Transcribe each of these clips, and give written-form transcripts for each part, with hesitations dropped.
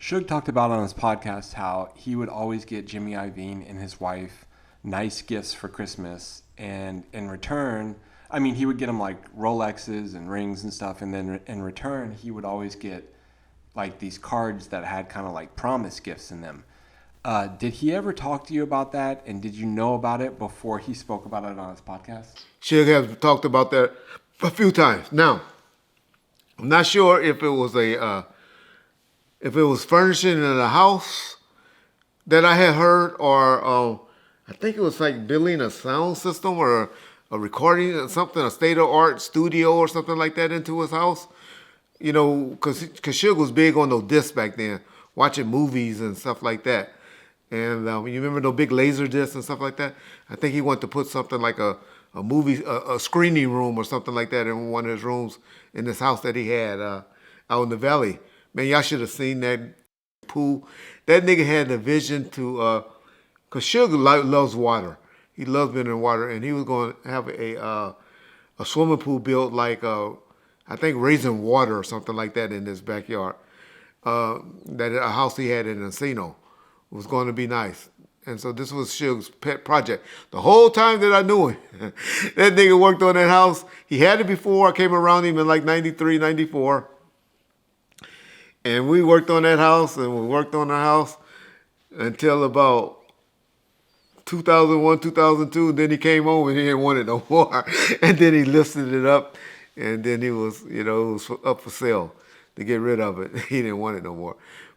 Suge talked about on his podcast how he would always get Jimmy Iovine and his wife nice gifts for Christmas, and in return, I mean, he would get them like Rolexes and rings and stuff, and then in return, he would always get like these cards that had kind of like promise gifts in them. Did he ever talk to you about that, and did you know about it before he spoke about it on his podcast? Suge has talked about that a few times. Now, I'm not sure if it was furnishing in a house that I had heard, or I think it was like building a sound system or a recording or something, a state of art studio or something like that into his house. You know, because Suge was big on those discs back then, watching movies and stuff like that. And you remember those big laser discs and stuff like that? I think he wanted to put something like a movie, a screening room or something like that in one of his rooms in this house that he had out in the valley. Man, y'all should have seen that pool. That nigga had the vision to, because Sugar loves water. He loves being in water, and he was going to have a swimming pool built like, I think, Raising Water or something like that in his backyard. That a house he had in Encino was going to be nice. And so this was Suge's pet project. The whole time that I knew him, that nigga worked on that house. He had it before. I came around him in like 93, 94. And we worked on that house, and we worked on the house until about 2001, 2002. And then he came home and he didn't want it no more. And then he listed it up, and then it was up for sale to get rid of it. He didn't want it no more.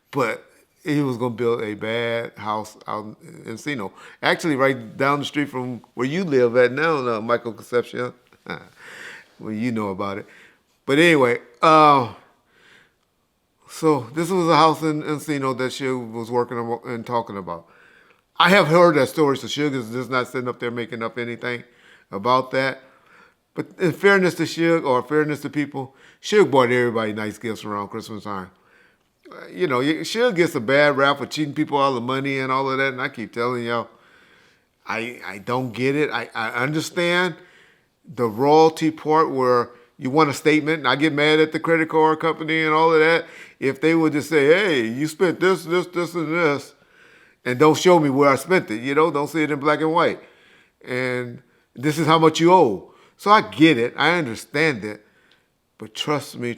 But he was going to build a bad house out in Encino. Actually, right down the street from where you live at now, Michael Concepcion. Well, you know about it. But anyway, so this was a house in Encino that Suge was working on and talking about. I have heard that story, so Suge is just not sitting up there making up anything about that. But in fairness to Suge, or fairness to people, Suge bought everybody nice gifts around Christmas time. You know, Suge gets a bad rap for cheating people out of money and all of that, and I keep telling y'all, I don't get it. I understand the royalty part where you want a statement, and I get mad at the credit card company and all of that. If they would just say, hey, you spent this, and this, and don't show me where I spent it, don't see it in black and white. And this is how much you owe. So I get it. I understand it. But trust me,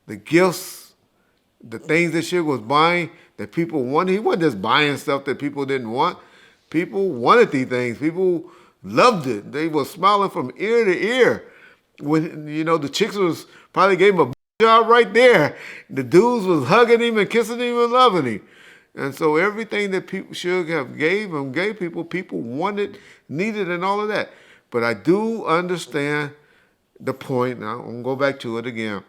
the gifts, the things that Suge was buying that people wanted, he wasn't just buying stuff that people didn't want. People wanted these things. People loved it. They were smiling from ear to ear. When, the chicks was probably gave him a job right there. The dudes was hugging him and kissing him and loving him. And so everything that people should have gave people wanted, needed, and all of that. But I do understand the point. Now, I'm going to go back to it again.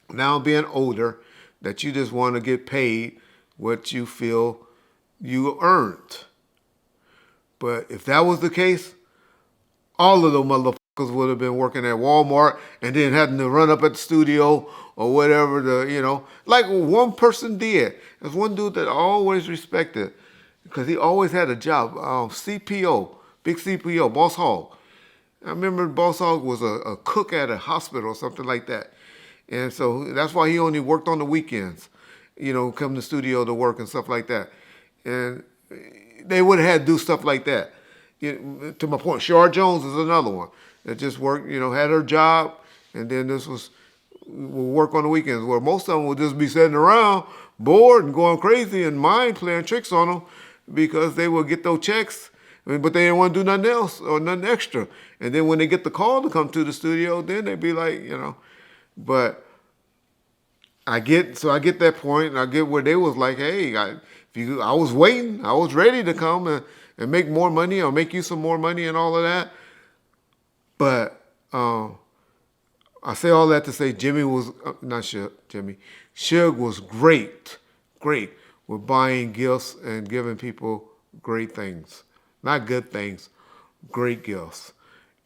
Now being older, that you just want to get paid what you feel you earned. But if that was the case, all of those motherfuckers would have been working at Walmart and then having to run up at the studio or whatever, like one person did. There's one dude that I always respected because he always had a job, CPO, big CPO, Boss Hogg. I remember Boss Hogg was a cook at a hospital or something like that. And so that's why he only worked on the weekends, come to the studio to work and stuff like that. And they would have had to do stuff like that. To my point, Shar Jones is another one that just worked, had her job, and then would work on the weekends, where most of them would just be sitting around, bored and going crazy and mind playing tricks on them because they would get those checks, but they didn't want to do nothing else or nothing extra. And then when they get the call to come to the studio, then they'd be like, But I get that point, and I get where they was like, hey, I was waiting, I was ready to come and make more money or make you some more money and all of that. But I say all that to say Jimmy was, not Jimmy, Suge was great with buying gifts and giving people great things. Not good things, great gifts.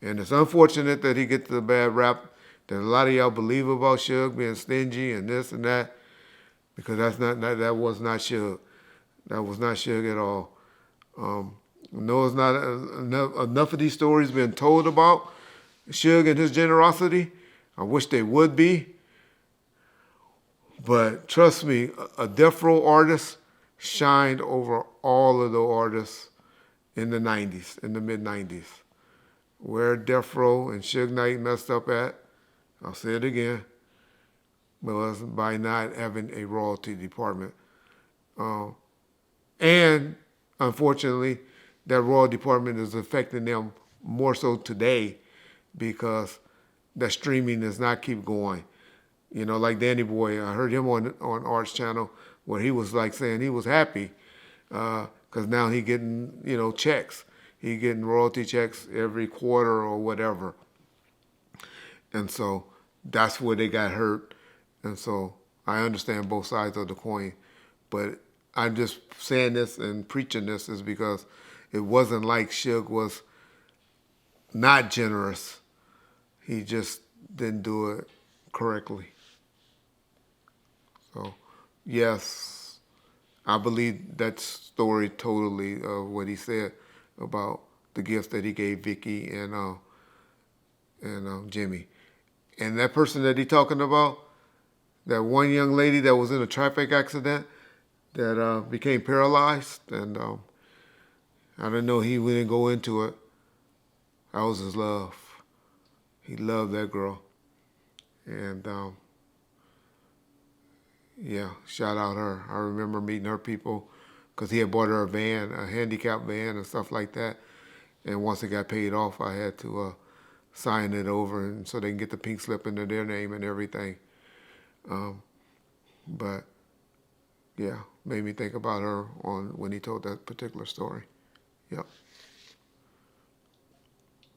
And it's unfortunate that he gets the bad rap that a lot of y'all believe about Suge being stingy and this and that, because that was not Suge. That was not Suge at all. No, it's not enough of these stories being told about Suge and his generosity. I wish they would be. But trust me, a death row artist shined over all of the artists in the 90s, in the mid 90s. Where Death Row and Suge Knight messed up at, I'll say it again, was by not having a royalty department. And unfortunately, that royalty department is affecting them more so today because the streaming does not keep going. You know, like Danny Boy, I heard him on Art's channel where he was like saying he was happy because now he getting, you know, checks. He getting royalty checks every quarter or whatever. And so that's where they got hurt. And so I understand both sides of the coin. But I'm just saying this and preaching this is because it wasn't like Suge was not generous. He just didn't do it correctly. So, yes, I believe that story totally of what he said about the gifts that he gave Vicky and Jimmy. And that person that he talking about, that one young lady that was in a traffic accident that became paralyzed, and I don't know, he didn't go into it. That was his love. He loved that girl. And yeah, shout out her. I remember meeting her people because he had bought her a van, a handicapped van and stuff like that. And once it got paid off, I had to sign it over and so they can get the pink slip into their name and everything. But yeah, made me think about her on when he told that particular story. Yep.